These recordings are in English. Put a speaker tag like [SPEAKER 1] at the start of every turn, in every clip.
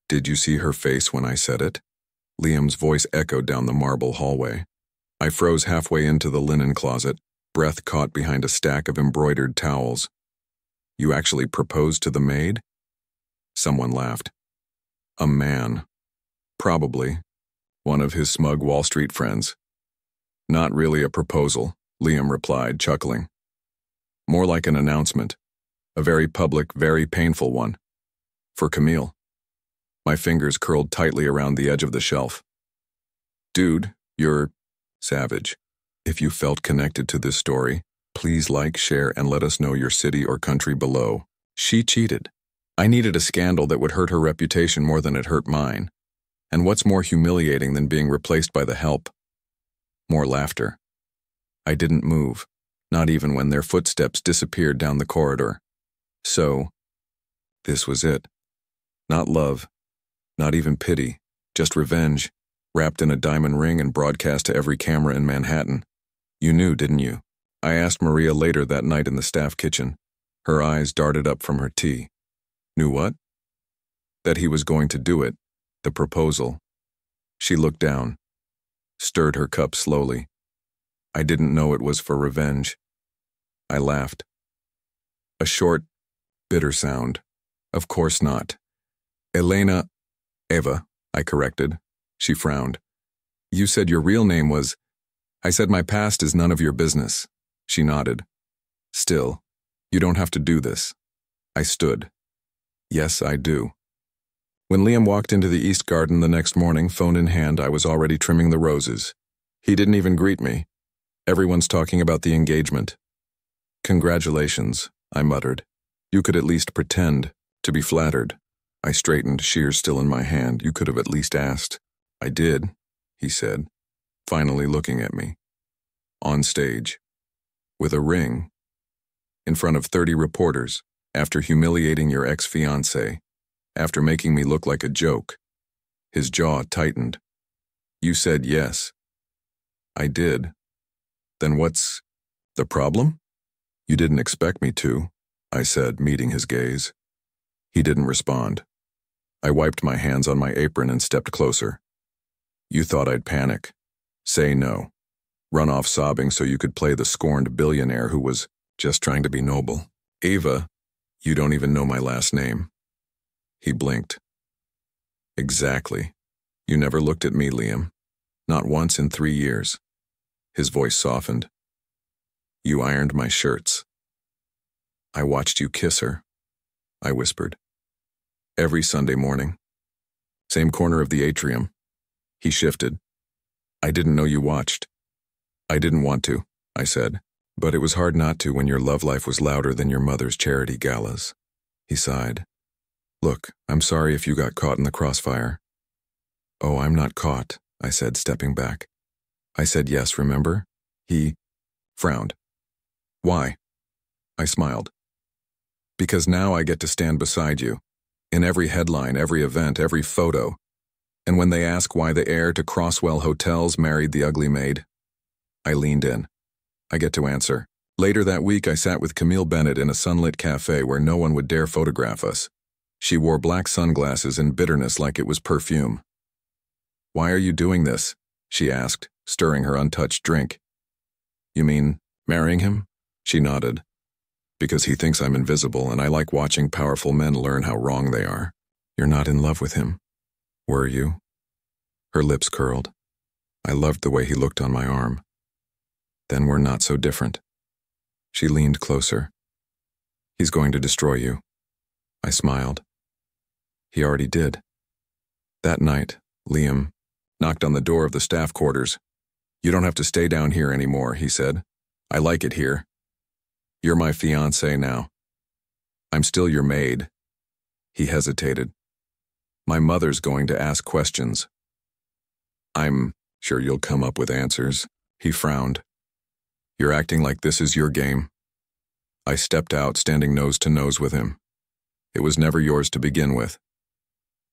[SPEAKER 1] Did you see her face when I said it? Liam's voice echoed down the marble hallway. I froze halfway into the linen closet, breath caught behind a stack of embroidered towels. You actually proposed to the maid? Someone laughed. A man. Probably. One of his smug Wall Street friends. Not really a proposal, Liam replied, chuckling. More like an announcement. A very public, very painful one. For Camille. My fingers curled tightly around the edge of the shelf. Dude, you're savage. If you felt connected to this story, please like, share, and let us know your city or country below. She cheated. I needed a scandal that would hurt her reputation more than it hurt mine. And what's more humiliating than being replaced by the help? More laughter. I didn't move, not even when their footsteps disappeared down the corridor. So, this was it. Not love, not even pity, just revenge, wrapped in a diamond ring and broadcast to every camera in Manhattan. You knew, didn't you? I asked Maria later that night in the staff kitchen. Her eyes darted up from her tea. Knew what? That he was going to do it, the proposal. She looked down, stirred her cup slowly. I didn't know it was for revenge. I laughed. A short, bitter sound. Of course not. Eva, I corrected. She frowned. You said your real name was... I said my past is none of your business. She nodded. Still, you don't have to do this. I stood. Yes, I do. When Liam walked into the East Garden the next morning, phone in hand, I was already trimming the roses. He didn't even greet me. Everyone's talking about the engagement. Congratulations, I muttered. You could at least pretend to be flattered. I straightened, shears still in my hand. You could have at least asked. I did, he said, finally looking at me. On stage. With a ring. In front of 30 reporters, after humiliating your ex-fiancé, after making me look like a joke. His jaw tightened. You said yes. I did. Then what's the problem? You didn't expect me to, I said, meeting his gaze. He didn't respond. I wiped my hands on my apron and stepped closer. You thought I'd panic. Say no. Run off sobbing so you could play the scorned billionaire who was just trying to be noble. Ava, you don't even know my last name. He blinked. Exactly. You never looked at me, Liam. Not once in 3 years. His voice softened. You ironed my shirts. I watched you kiss her, I whispered. Every Sunday morning. Same corner of the atrium. He shifted. I didn't know you watched. I didn't want to, I said, but it was hard not to when your love life was louder than your mother's charity galas. He sighed. Look, I'm sorry if you got caught in the crossfire. Oh, I'm not caught, I said, stepping back. I said yes, remember? He frowned. Why? I smiled. Because now I get to stand beside you. In every headline, every event, every photo. And when they ask why the heir to Crosswell Hotels married the ugly maid, I leaned in. I get to answer. Later that week, I sat with Camille Bennett in a sunlit cafe where no one would dare photograph us. She wore black sunglasses and bitterness like it was perfume. Why are you doing this? She asked, stirring her untouched drink. You mean marrying him? She nodded. Because he thinks I'm invisible and I like watching powerful men learn how wrong they are. You're not in love with him. Were you? Her lips curled. I loved the way he looked on my arm. Then we're not so different. She leaned closer. He's going to destroy you. I smiled. He already did. That night, Liam knocked on the door of the staff quarters. You don't have to stay down here anymore, he said. I like it here. You're my fiancé now. I'm still your maid. He hesitated. My mother's going to ask questions. I'm sure you'll come up with answers. He frowned. You're acting like this is your game. I stepped out, standing nose to nose with him. It was never yours to begin with.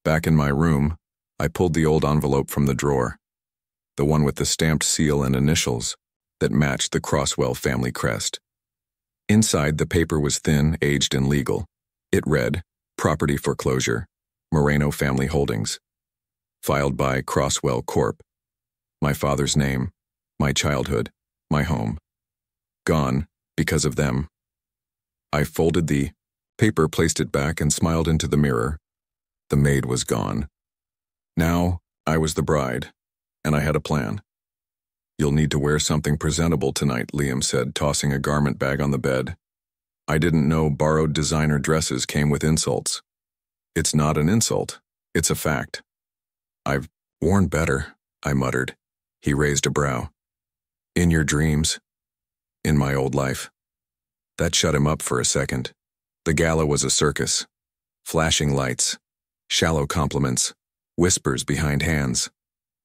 [SPEAKER 1] Back in my room, I pulled the old envelope from the drawer, the one with the stamped seal and initials that matched the Crosswell family crest. Inside, the paper was thin, aged, and legal. It read, property foreclosure, Moreno Family Holdings. Filed by Crosswell Corp. My father's name, my childhood, my home. Gone because of them. I folded the paper, placed it back, and smiled into the mirror. The maid was gone. Now I was the bride, and I had a plan. You'll need to wear something presentable tonight, Liam said, tossing a garment bag on the bed. I didn't know borrowed designer dresses came with insults. It's not an insult. It's a fact. I've worn better, I muttered. He raised a brow. In your dreams. In my old life. That shut him up for a second. The gala was a circus. Flashing lights. Shallow compliments. Whispers behind hands.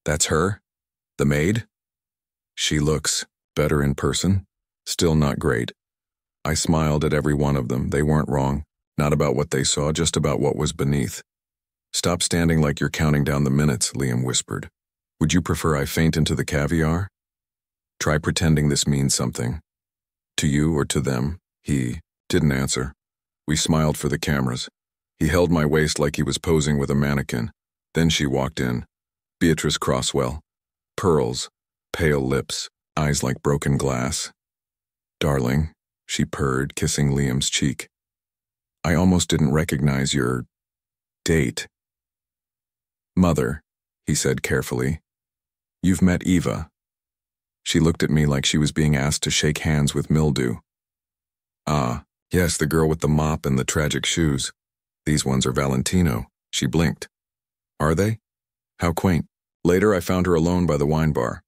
[SPEAKER 1] That's her? The maid? She looks better in person. Still not great. I smiled at every one of them. They weren't wrong. Not about what they saw, just about what was beneath. Stop standing like you're counting down the minutes, Liam whispered. Would you prefer I faint into the caviar? Try pretending this means something. To you or to them? He didn't answer. We smiled for the cameras. He held my waist like he was posing with a mannequin. Then she walked in. Beatrice Crosswell. Pearls, pale lips, eyes like broken glass. Darling, she purred, kissing Liam's cheek. I almost didn't recognize your date. Mother, he said carefully. You've met Eva. She looked at me like she was being asked to shake hands with mildew. Ah, yes, the girl with the mop and the tragic shoes. These ones are Valentino. She blinked. Are they? How quaint. Later I found her alone by the wine bar.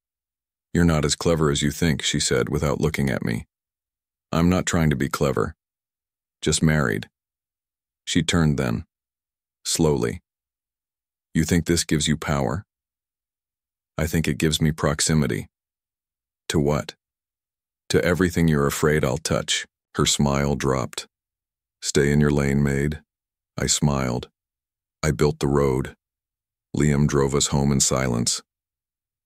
[SPEAKER 1] You're not as clever as you think, she said without looking at me. I'm not trying to be clever. Just married. She turned then. Slowly. You think this gives you power? I think it gives me proximity. To what? To everything you're afraid I'll touch. Her smile dropped. Stay in your lane, Maid. I smiled. I built the road. Liam drove us home in silence.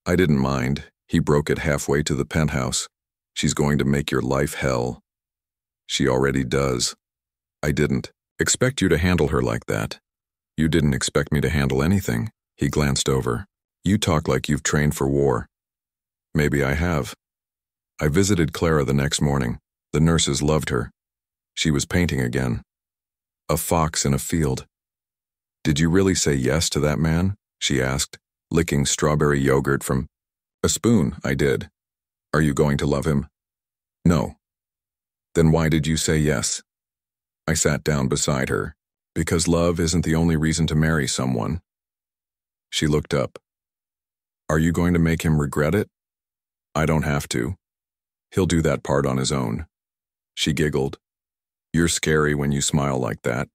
[SPEAKER 1] I didn't mind. He broke it halfway to the penthouse. She's going to make your life hell. She already does. I didn't expect you to handle her like that. You didn't expect me to handle anything. He glanced over. You talk like you've trained for war. Maybe I have. I visited Clara the next morning. The nurses loved her. She was painting again. A fox in a field. Did you really say yes to that man? She asked, licking strawberry yogurt from a spoon. I did. Are you going to love him? No. Then why did you say yes? I sat down beside her. Because love isn't the only reason to marry someone. She looked up. Are you going to make him regret it? I don't have to. He'll do that part on his own. She giggled. You're scary when you smile like that.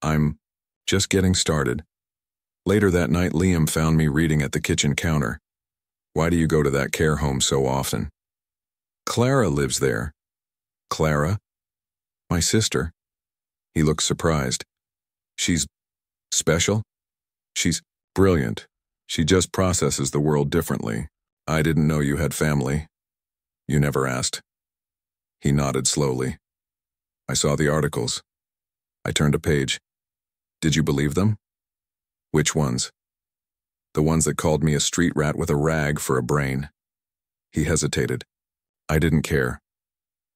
[SPEAKER 1] I'm just getting started. Later that night, Liam found me reading at the kitchen counter. Why do you go to that care home so often? Clara lives there. Clara? My sister. He looked surprised. She's special? She's brilliant. She just processes the world differently. I didn't know you had family. You never asked. He nodded slowly. I saw the articles. I turned a page. Did you believe them? Which ones? The ones that called me a street rat with a rag for a brain. He hesitated. I didn't care.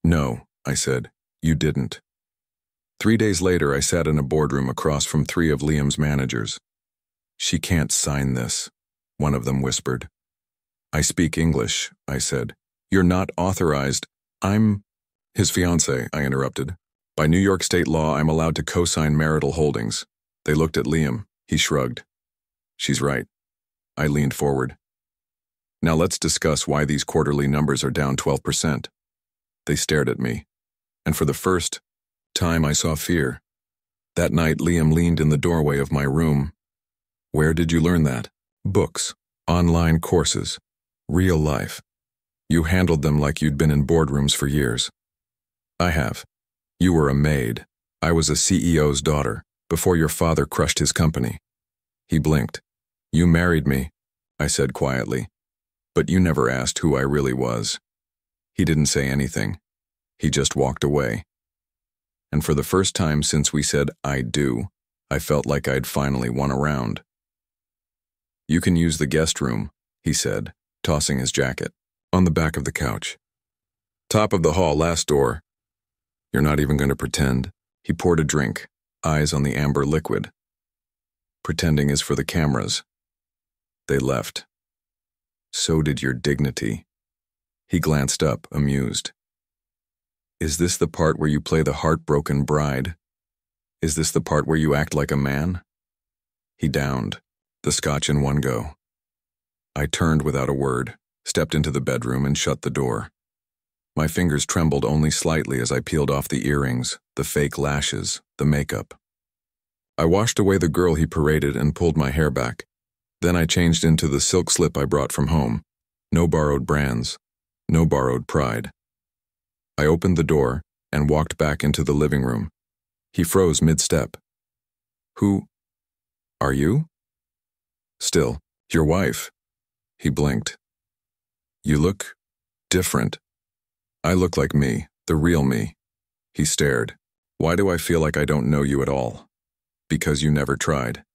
[SPEAKER 1] No, I said, you didn't. 3 days later, I sat in a boardroom across from 3 of Liam's managers. She can't sign this, one of them whispered. I speak English, I said. You're not authorized. I'm his fiancée, I interrupted. By New York state law, I'm allowed to co-sign marital holdings. They looked at Liam. He shrugged. She's right. I leaned forward. Now let's discuss why these quarterly numbers are down 12%. They stared at me. And for the first time, I saw fear. That night, Liam leaned in the doorway of my room. Where did you learn that? Books, online courses, real life. You handled them like you'd been in boardrooms for years. I have. You were a maid. I was a CEO's daughter, before your father crushed his company. He blinked. You married me, I said quietly. But you never asked who I really was. He didn't say anything. He just walked away. And for the first time since we said I do, I felt like I'd finally won a round. "You can use the guest room," he said, tossing his jacket. "On the back of the couch. Top of the hall, last door. You're not even going to pretend." He poured a drink, eyes on the amber liquid. "Pretending is for the cameras." They left. "So did your dignity." He glanced up, amused. "Is this the part where you play the heartbroken bride? Is this the part where you act like a man?" He downed, the scotch in one go. I turned without a word, stepped into the bedroom and shut the door. My fingers trembled only slightly as I peeled off the earrings, the fake lashes, the makeup. I washed away the girl he paraded and pulled my hair back. Then I changed into the silk slip I brought from home. No borrowed brands, no borrowed pride. I opened the door and walked back into the living room. He froze mid-step. "Who are you?" "Still, your wife." He blinked. "You look different." "I look like me, the real me." He stared. "Why do I feel like I don't know you at all?" "Because you never tried."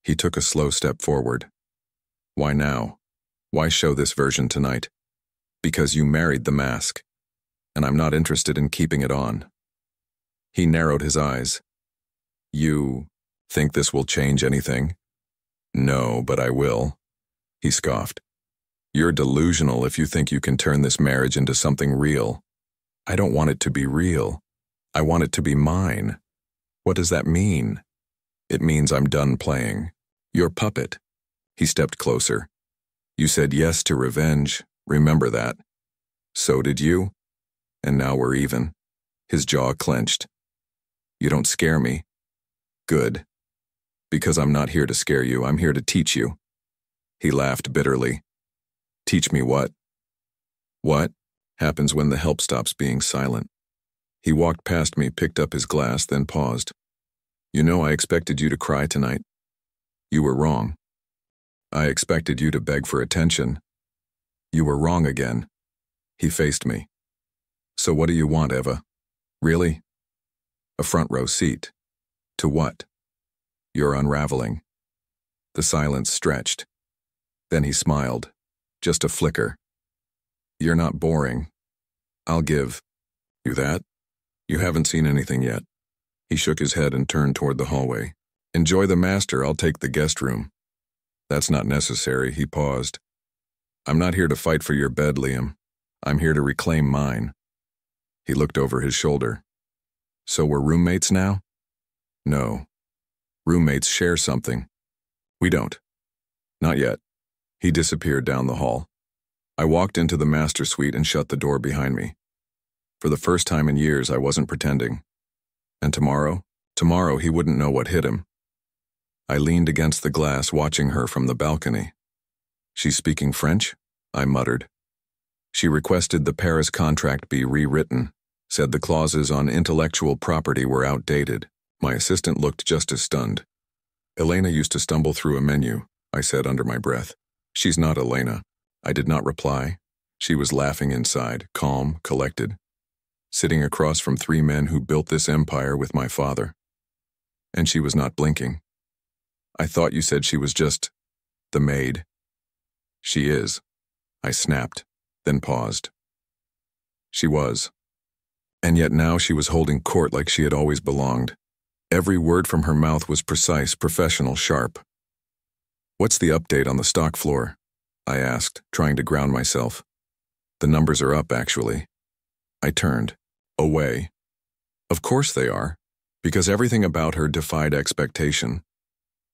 [SPEAKER 1] He took a slow step forward. "Why now? Why show this version tonight?" "Because you married the mask, and I'm not interested in keeping it on." He narrowed his eyes. "You think this will change anything?" "No, but I will." He scoffed. "You're delusional if you think you can turn this marriage into something real." "I don't want it to be real. I want it to be mine." "What does that mean?" "It means I'm done playing your puppet." He stepped closer. "You said yes to revenge, remember that." "So did you. And now we're even." His jaw clenched. "You don't scare me." "Good. Because I'm not here to scare you, I'm here to teach you." He laughed bitterly. "Teach me what?" "What happens when the help stops being silent?" He walked past me, picked up his glass, then paused. "You know I expected you to cry tonight. You were wrong. I expected you to beg for attention. You were wrong again." He faced me. "So what do you want, Eva? Really?" "A front row seat." "To what?" "You're unraveling." The silence stretched. Then he smiled. Just a flicker. "You're not boring. I'll give you that. You haven't seen anything yet." He shook his head and turned toward the hallway. "Enjoy the master, I'll take the guest room." "That's not necessary," he paused. "I'm not here to fight for your bed, Liam. I'm here to reclaim mine." He looked over his shoulder. "So we're roommates now?" "No. Roommates share something. We don't. Not yet." He disappeared down the hall. I walked into the master suite and shut the door behind me. For the first time in years, I wasn't pretending. And tomorrow he wouldn't know what hit him. I leaned against the glass, watching her from the balcony. "She's speaking French?" I muttered. "She requested the Paris contract be rewritten, said the clauses on intellectual property were outdated." My assistant looked just as stunned. "Elena used to stumble through a menu," I said under my breath. "She's not Elena." I did not reply. She was laughing inside, calm, collected, sitting across from three men who built this empire with my father. And she was not blinking. "I thought you said she was just the maid." "She is," I snapped, then paused. She was. And yet now she was holding court like she had always belonged. Every word from her mouth was precise, professional, sharp. "What's the update on the stock floor?" I asked, trying to ground myself. "The numbers are up, actually." I turned. Away. Of course they are, because everything about her defied expectation.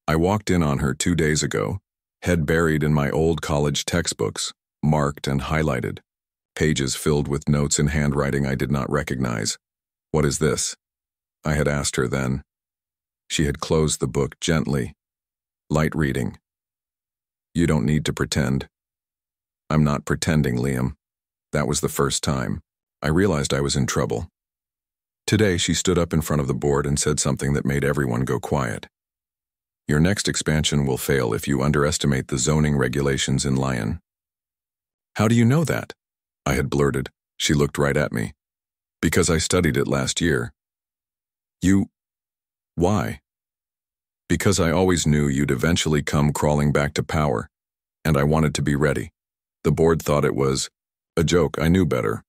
[SPEAKER 1] I walked in on her 2 days ago, head buried in my old college textbooks, marked and highlighted, pages filled with notes in handwriting I did not recognize. "What is this?" I had asked her then. She had closed the book gently. Light reading. "You don't need to pretend." "I'm not pretending, Liam." That was the first time. I realized I was in trouble. Today she stood up in front of the board and said something that made everyone go quiet. "Your next expansion will fail if you underestimate the zoning regulations in Lyon." "How do you know that?" I had blurted. She looked right at me. "Because I studied it last year." "You... why?" Because I always knew you'd eventually come crawling back to power, and I wanted to be ready. The board thought it was a joke. I knew better.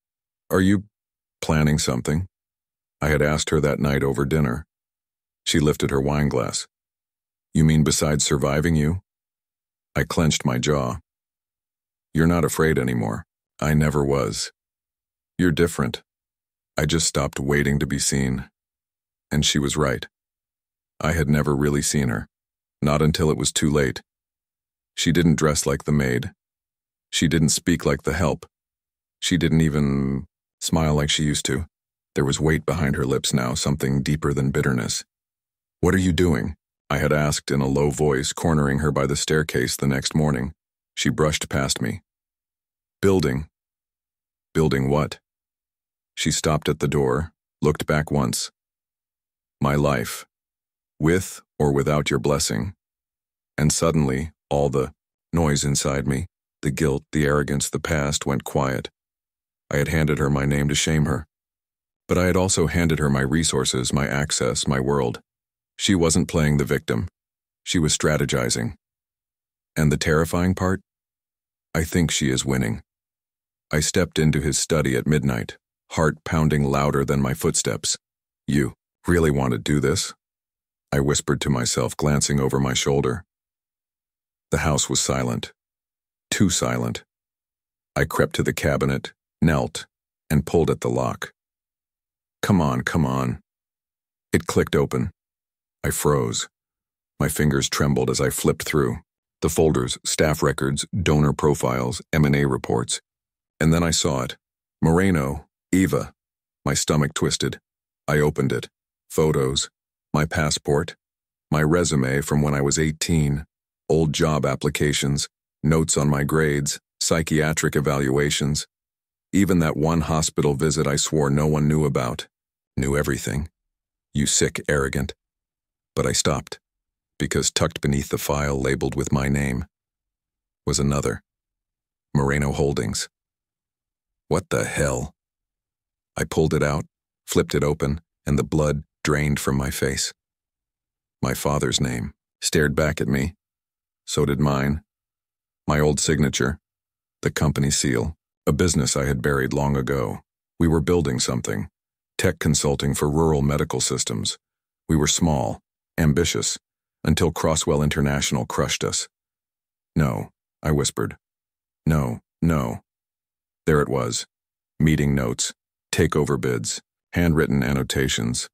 [SPEAKER 1] Are you planning something? I had asked her that night over dinner. She lifted her wine glass. You mean besides surviving you? I clenched my jaw. You're not afraid anymore. I never was. You're different. I just stopped waiting to be seen. And she was right. I had never really seen her. Not until it was too late. She didn't dress like the maid. She didn't speak like the help. She didn't even smile like she used to. There was weight behind her lips now, something deeper than bitterness. What are you doing? I had asked in a low voice, cornering her by the staircase the next morning. She brushed past me. Building. Building what? She stopped at the door, looked back once. My life. With or without your blessing. And suddenly, all the noise inside me, the guilt, the arrogance, the past went quiet. I had handed her my name to shame her. But I had also handed her my resources, my access, my world. She wasn't playing the victim. She was strategizing. And the terrifying part? I think she is winning. I stepped into his study at midnight, heart pounding louder than my footsteps. You really want to do this? I whispered to myself, glancing over my shoulder. The house was silent. Too silent. I crept to the cabinet, knelt, and pulled at the lock. Come on, come on. It clicked open. I froze. My fingers trembled as I flipped through. The folders, staff records, donor profiles, M&A reports. And then I saw it. Moreno, Eva. My stomach twisted. I opened it. Photos. My passport. My resume from when I was 18. Old job applications. Notes on my grades. Psychiatric evaluations. Even that one hospital visit I swore no one knew about. Knew everything. You sick, arrogant. But I stopped, because tucked beneath the file labeled with my name was another. Moreno Holdings. What the hell? I pulled it out, flipped it open, and the blood drained from my face. My father's name stared back at me. So did mine. My old signature, the company seal, a business I had buried long ago. We were building something, tech consulting for rural medical systems. We were small, ambitious, until Crosswell International crushed us. No, I whispered. No, no. There it was. Meeting notes, takeover bids, handwritten annotations,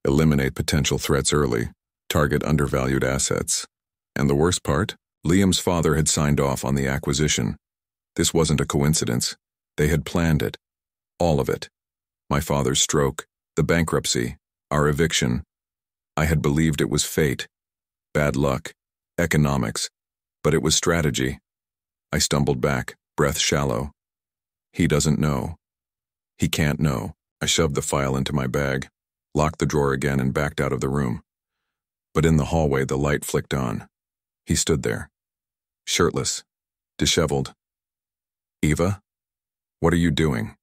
[SPEAKER 1] eliminate potential threats early, target undervalued assets. And the worst part? Liam's father had signed off on the acquisition. This wasn't a coincidence. They had planned it. All of it. My father's stroke, the bankruptcy, our eviction. I had believed it was fate, bad luck, economics, but it was strategy. I stumbled back, breath shallow. He doesn't know. He can't know. I shoved the file into my bag, locked the drawer again, and backed out of the room. But in the hallway, the light flicked on. He stood there, shirtless, disheveled. Eva, what are you doing?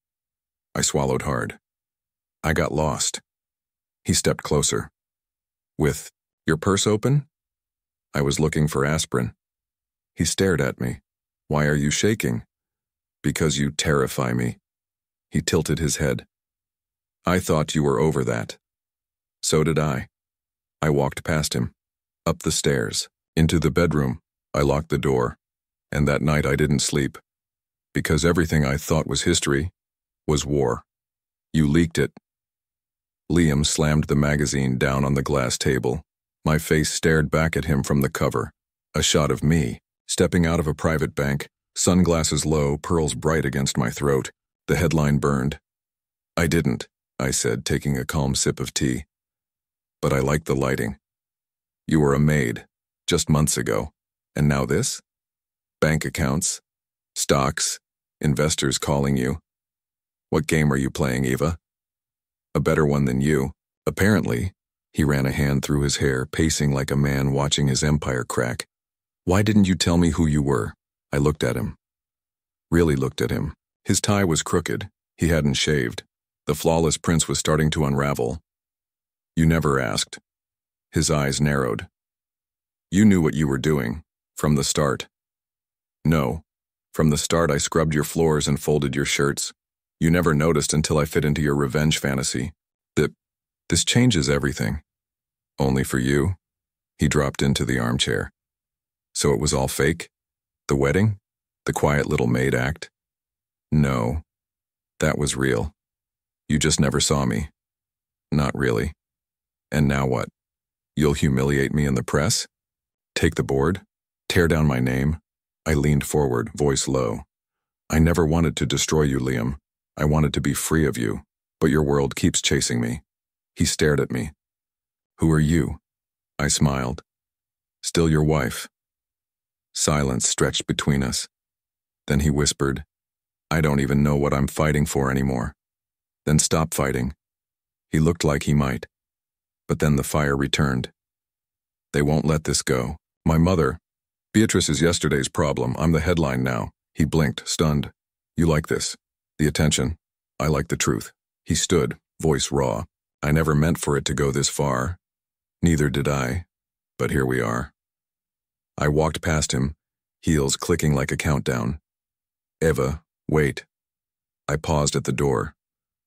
[SPEAKER 1] I swallowed hard. I got lost. He stepped closer. With your purse open? I was looking for aspirin. He stared at me. Why are you shaking? Because you terrify me. He tilted his head. I thought you were over that. So did I. I walked past him, up the stairs, into the bedroom. I locked the door, and that night I didn't sleep. Because everything I thought was history was war. You leaked it. Liam slammed the magazine down on the glass table. My face stared back at him from the cover. A shot of me, stepping out of a private bank, sunglasses low, pearls bright against my throat. The headline burned. I didn't, I said, taking a calm sip of tea. But I liked the lighting. You were a maid, just months ago. And now this? Bank accounts, stocks, investors calling you. What game are you playing, Eva? A better one than you. Apparently. He ran a hand through his hair, pacing like a man watching his empire crack. Why didn't you tell me who you were? I looked at him. Really looked at him. His tie was crooked. He hadn't shaved. The flawless prince was starting to unravel. You never asked. His eyes narrowed. You knew what you were doing. From the start. No. From the start I scrubbed your floors and folded your shirts. You never noticed until I fit into your revenge fantasy. This changes everything. Only for you? He dropped into the armchair. So it was all fake? The wedding? The quiet little maid act? No. That was real. You just never saw me. Not really. And now what? You'll humiliate me in the press? Take the board? Tear down my name? I leaned forward, voice low. I never wanted to destroy you, Liam. I wanted to be free of you, but your world keeps chasing me. He stared at me. Who are you? I smiled. Still your wife. Silence stretched between us. Then he whispered, I don't even know what I'm fighting for anymore. Then stop fighting. He looked like he might. But then the fire returned. They won't let this go. My mother. Beatrice is yesterday's problem. I'm the headline now. He blinked, stunned. You like this? The attention. I like the truth. He stood, voice raw. I never meant for it to go this far. Neither did I. But here we are. I walked past him, heels clicking like a countdown. Eva, wait. I paused at the door.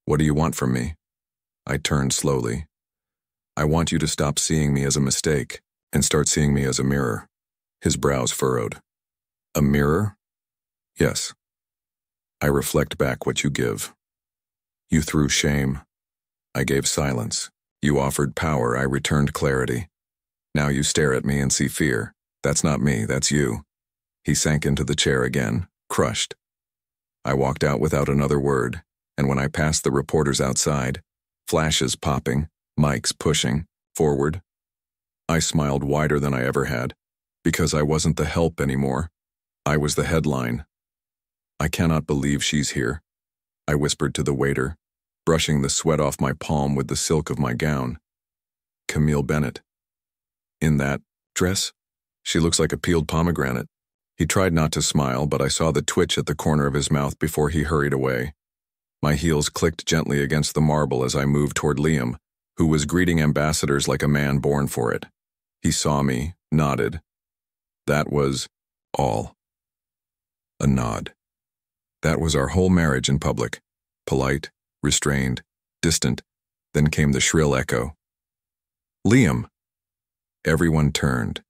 [SPEAKER 1] What do you want from me? I turned slowly. I want you to stop seeing me as a mistake and start seeing me as a mirror. His brows furrowed. A mirror? Yes. I reflect back what you give. You threw shame. I gave silence. You offered power. I returned clarity. Now you stare at me and see fear. That's not me, that's you. He sank into the chair again, crushed. I walked out without another word, and when I passed the reporters outside, flashes popping, mics pushing, forward, I smiled wider than I ever had, because I wasn't the help anymore. I was the headline. I cannot believe she's here, I whispered to the waiter, brushing the sweat off my palm with the silk of my gown. Camille Bennett. In that dress? She looks like a peeled pomegranate. He tried not to smile, but I saw the twitch at the corner of his mouth before he hurried away. My heels clicked gently against the marble as I moved toward Liam, who was greeting ambassadors like a man born for it. He saw me, nodded. That was all. A nod. That was our whole marriage in public. Polite, restrained, distant. Then came the shrill echo. Liam! Everyone turned.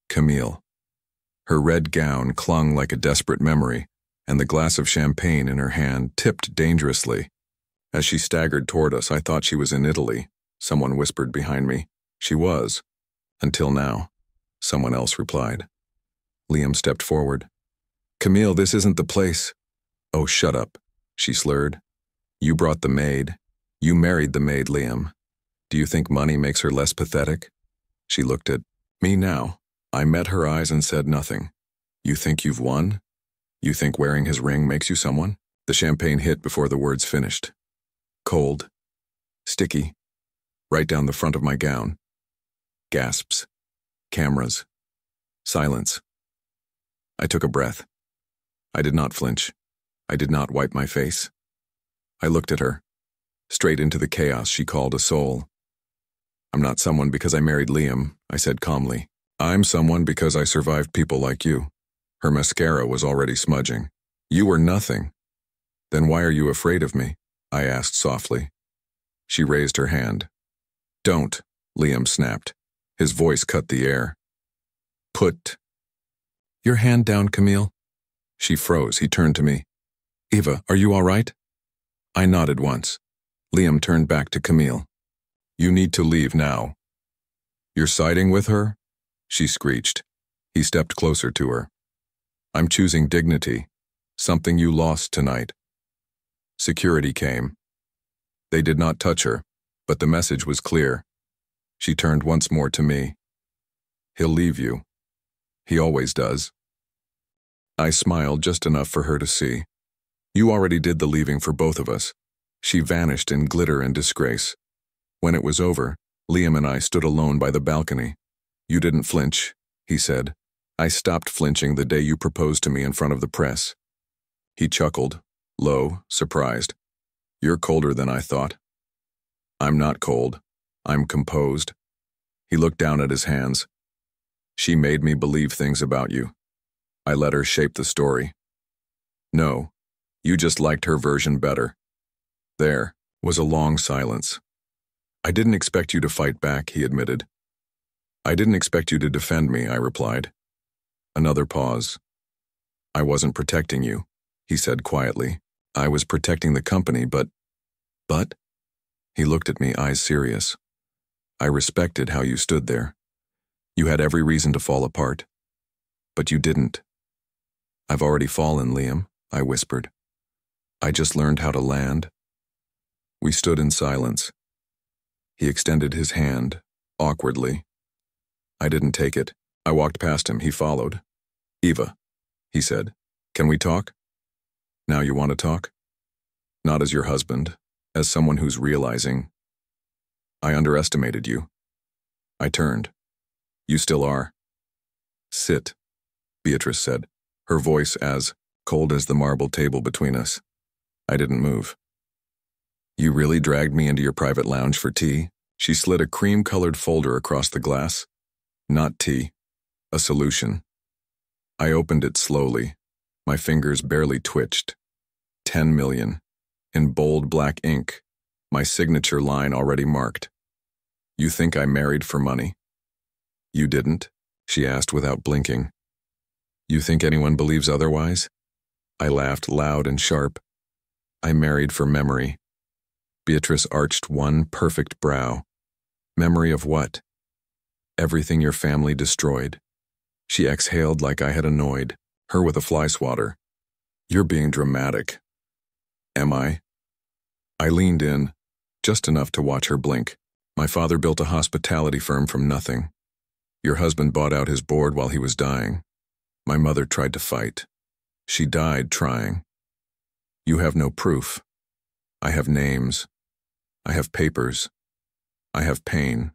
[SPEAKER 1] Camille. Her red gown clung like a desperate memory, and the glass of champagne in her hand tipped dangerously. As she staggered toward us, I thought she was in Italy. Someone whispered behind me. She was. Until now. Someone else replied. Liam stepped forward. Camille, this isn't the place. Oh, shut up, she slurred. You brought the maid. You married the maid, Liam. Do you think money makes her less pathetic? She looked at me now. I met her eyes and said nothing. You think you've won? You think wearing his ring makes you someone? The champagne hit before the words finished. Cold. Sticky. Right down the front of my gown. Gasps. Cameras. Silence. I took a breath. I did not flinch. I did not wipe my face. I looked at her. Straight into the chaos she called a soul. I'm not someone because I married Liam, I said calmly. I'm someone because I survived people like you. Her mascara was already smudging. You were nothing. Then why are you afraid of me? I asked softly. She raised her hand. Don't, Liam snapped. His voice cut the air. Put your hand down, Camille. She froze. He turned to me. Eva, are you all right? I nodded once. Liam turned back to Camille. You need to leave now. You're siding with her? She screeched. He stepped closer to her. I'm choosing dignity, something you lost tonight. Security came. They did not touch her, but the message was clear. She turned once more to me. He'll leave you. He always does. I smiled just enough for her to see. You already did the leaving for both of us. She vanished in glitter and disgrace. When it was over, Liam and I stood alone by the balcony. You didn't flinch, he said. I stopped flinching the day you proposed to me in front of the press. He chuckled, low, surprised. You're colder than I thought. I'm not cold. I'm composed. He looked down at his hands. She made me believe things about you. I let her shape the story. No, you just liked her version better. There was a long silence. I didn't expect you to fight back, he admitted. I didn't expect you to defend me, I replied. Another pause. I wasn't protecting you, he said quietly. I was protecting the company, but? He looked at me, eyes serious. I respected how you stood there. You had every reason to fall apart. But you didn't. I've already fallen, Liam, I whispered. I just learned how to land. We stood in silence. He extended his hand, awkwardly. I didn't take it. I walked past him. He followed. Eva, he said, can we talk? Now you want to talk? Not as your husband, as someone who's realizing. I underestimated you. I turned. You still are. Sit, Beatrice said, her voice as cold as the marble table between us. I didn't move. You really dragged me into your private lounge for tea? She slid a cream-colored folder across the glass. Not tea. A solution. I opened it slowly. My fingers barely twitched. 10 million. In bold black ink. My signature line already marked. You think I married for money? You didn't? She asked without blinking. You think anyone believes otherwise? I laughed loud and sharp. I married for memory. Beatrice arched one perfect brow. Memory of what? Everything your family destroyed. She exhaled like I had annoyed her with a fly swatter. You're being dramatic. Am I? I leaned in, just enough to watch her blink. My father built a hospitality firm from nothing. Your husband bought out his board while he was dying. My mother tried to fight. She died trying. You have no proof. I have names. I have papers. I have pain.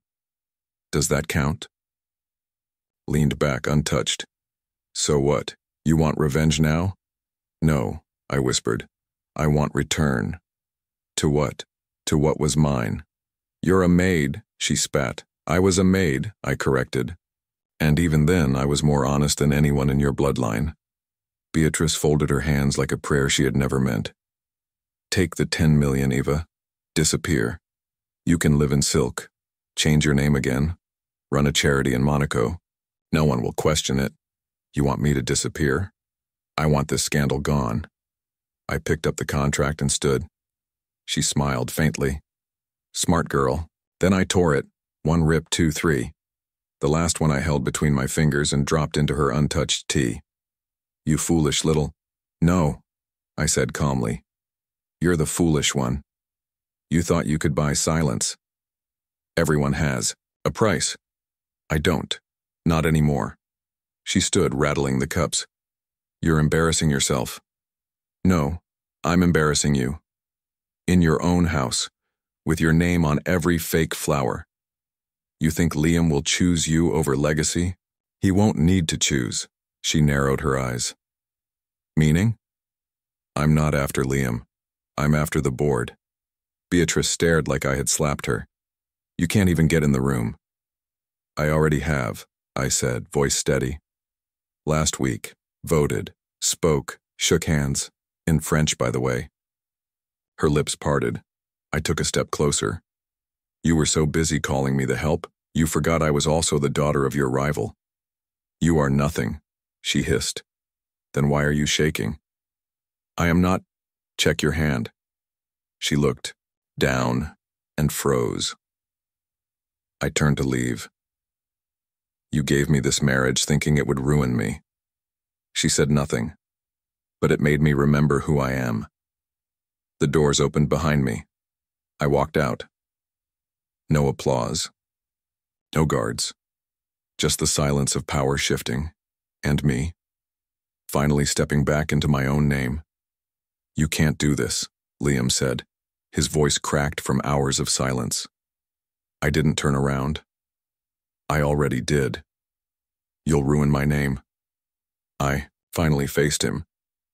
[SPEAKER 1] Does that count? Leaned back untouched. So what? You want revenge now? No, I whispered. I want return. To what? To what was mine. You're a maid, she spat. I was a maid, I corrected. And even then, I was more honest than anyone in your bloodline. Beatrice folded her hands like a prayer she had never meant. Take the 10 million, Eva. Disappear. You can live in silk. Change your name again. Run a charity in Monaco. No one will question it. You want me to disappear? I want this scandal gone. I picked up the contract and stood. She smiled faintly. Smart girl. Then I tore it. 1 rip, 2, 3. The last one I held between my fingers and dropped into her untouched tea. You foolish little... No, I said calmly. You're the foolish one. You thought you could buy silence. Everyone has. A price. I don't. Not anymore. She stood rattling the cups. You're embarrassing yourself. No, I'm embarrassing you. In your own house, with your name on every fake flower. You think Liam will choose you over legacy? He won't need to choose. She narrowed her eyes. Meaning? I'm not after Liam. I'm after the board. Beatrice stared like I had slapped her. You can't even get in the room. I already have, I said, voice steady. Last week, voted, spoke, shook hands, in French, by the way. Her lips parted. I took a step closer. You were so busy calling me the help, you forgot I was also the daughter of your rival. You are nothing, she hissed. Then why are you shaking? I am not. Check your hand. She looked, down, and froze. I turned to leave. You gave me this marriage thinking it would ruin me. She said nothing, but it made me remember who I am. The doors opened behind me. I walked out. No applause. No guards. Just the silence of power shifting, and me, finally stepping back into my own name. You can't do this, Liam said. His voice cracked from hours of silence. I didn't turn around. I already did. You'll ruin my name. I finally faced him.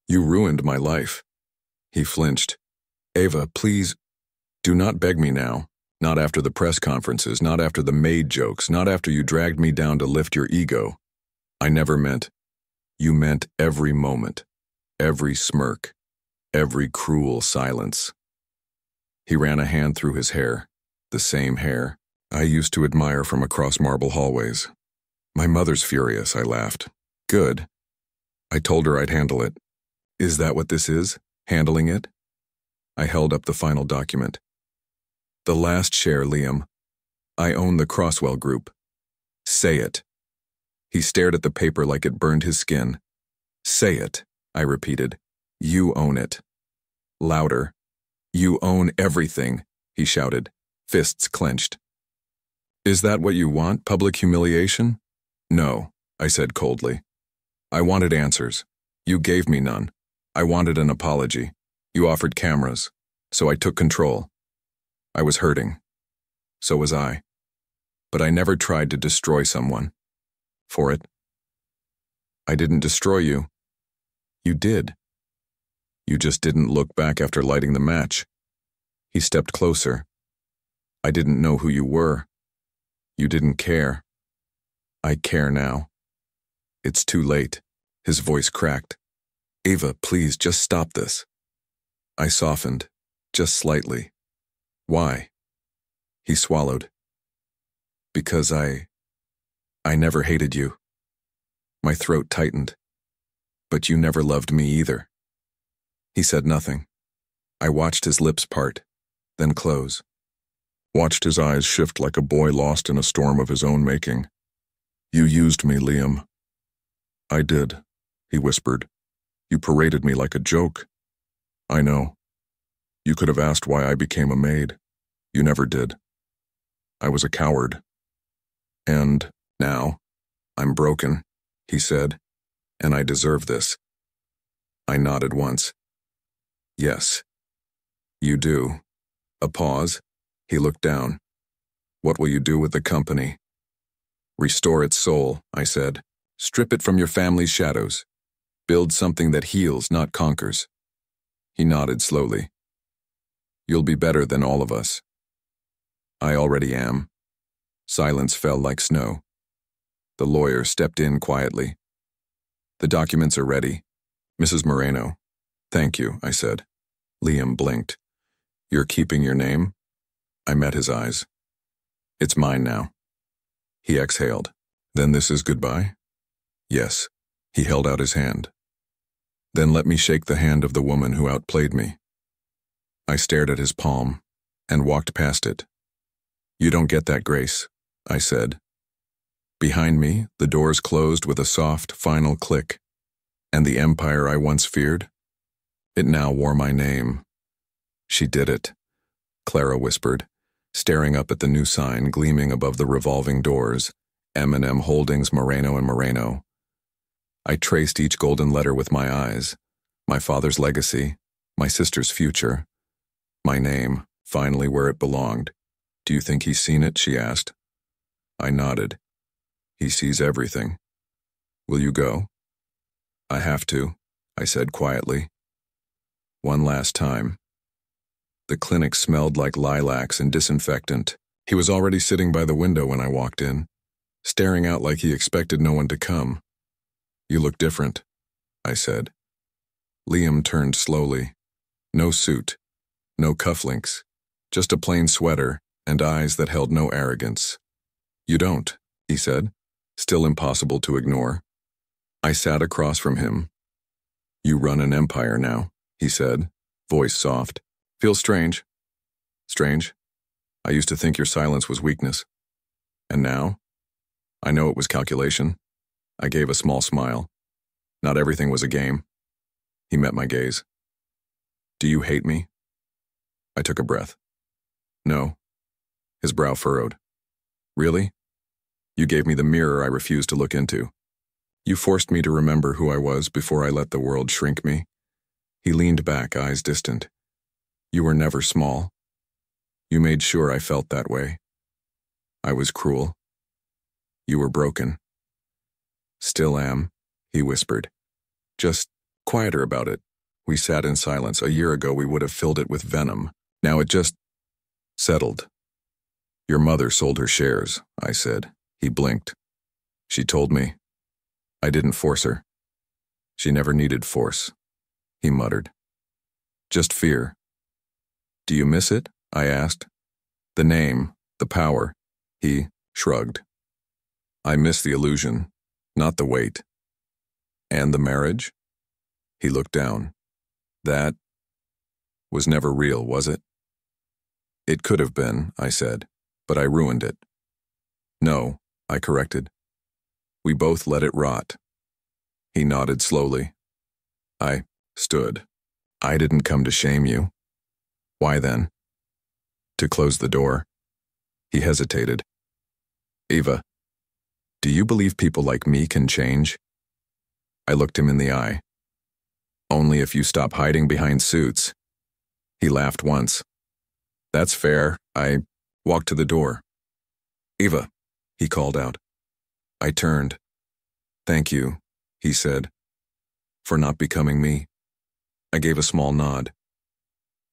[SPEAKER 1] You ruined my life. He flinched. Ava, please, do not beg me now. Not after the press conferences, not after the Maid jokes, not after you dragged me down to lift your ego. I never meant. You meant every moment, every smirk, every cruel silence. He ran a hand through his hair, the same hair I used to admire from across marble hallways. My mother's furious, I laughed. Good. I told her I'd handle it. Is that what this is? Handling it? I held up the final document. The last share, Liam. I own the Crosswell Group. Say it. He stared at the paper like it burned his skin. Say it, I repeated. You own it. Louder. You own everything, he shouted, fists clenched. Is that what you want, public humiliation? No, I said coldly. I wanted answers. You gave me none. I wanted an apology. You offered cameras, so I took control. I was hurting. So was I. But I never tried to destroy someone. For it. I didn't destroy you. You did. You just didn't look back after lighting the match. He stepped closer. I didn't know who you were. You didn't care. I care now. It's too late. His voice cracked. Ava, please, just stop this. I softened, just slightly. Why? He swallowed. Because I never hated you. My throat tightened. But you never loved me either. He said nothing. I watched his lips part, then close. Watched his eyes shift like a boy lost in a storm of his own making. You used me, Liam. I did, he whispered. You paraded me like a joke. I know. You could have asked why I became a maid. You never did. I was a coward. And now, I'm broken, he said, and I deserve this. I nodded once. Yes. You do. A pause. He looked down. What will you do with the company? Restore its soul, I said. Strip it from your family's shadows. Build something that heals, not conquers. He nodded slowly. You'll be better than all of us. I already am. Silence fell like snow. The lawyer stepped in quietly. The documents are ready. Mrs. Moreno. Thank you, I said. Liam blinked. You're keeping your name? I met his eyes. It's mine now. He exhaled. Then this is goodbye? Yes. He held out his hand. Then let me shake the hand of the woman who outplayed me. I stared at his palm and walked past it. You don't get that grace, I said. Behind me, the doors closed with a soft, final click. And the empire I once feared? It now wore my name. She did it, Clara whispered, staring up at the new sign gleaming above the revolving doors, M&M Holdings Moreno and Moreno. I traced each golden letter with my eyes, my father's legacy, my sister's future, my name, finally where it belonged. Do you think he's seen it? She asked. I nodded. He sees everything. Will you go? I have to, I said quietly. One last time. The clinic smelled like lilacs and disinfectant. He was already sitting by the window when I walked in, staring out like he expected no one to come. You look different, I said. Liam turned slowly. No suit, no cufflinks, just a plain sweater and eyes that held no arrogance. You don't, he said, still impossible to ignore. I sat across from him. You run an empire now, he said, voice soft. Feels strange. Strange. I used to think your silence was weakness. And now? I know it was calculation. I gave a small smile. Not everything was a game. He met my gaze. Do you hate me? I took a breath. No. His brow furrowed. Really? You gave me the mirror I refused to look into. You forced me to remember who I was before I let the world shrink me. He leaned back, eyes distant. You were never small. You made sure I felt that way. I was cruel. You were broken. Still am, he whispered. Just quieter about it. We sat in silence. A year ago we would have filled it with venom. Now it just settled. Your mother sold her shares, I said. He blinked. She told me. I didn't force her. She never needed force, he muttered. Just fear. Do you miss it? I asked. The name, the power. He shrugged. I miss the illusion, not the weight. And the marriage? He looked down. That was never real, was it? It could have been, I said, but I ruined it. No, I corrected. We both let it rot. He nodded slowly. I stood. I didn't come to shame you. Why then? To close the door. He hesitated. Eva, do you believe people like me can change? I looked him in the eye. Only if you stop hiding behind suits. He laughed once. That's fair. I walked to the door. Eva, he called out. I turned. Thank you, he said, for not becoming me. I gave a small nod.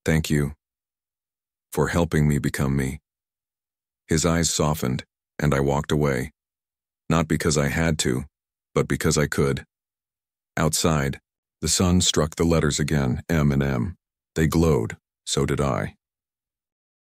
[SPEAKER 1] Thank you for helping me become me. His eyes softened, and I walked away. Not because I had to, but because I could. Outside, the sun struck the letters again, M and M. They glowed, so did I.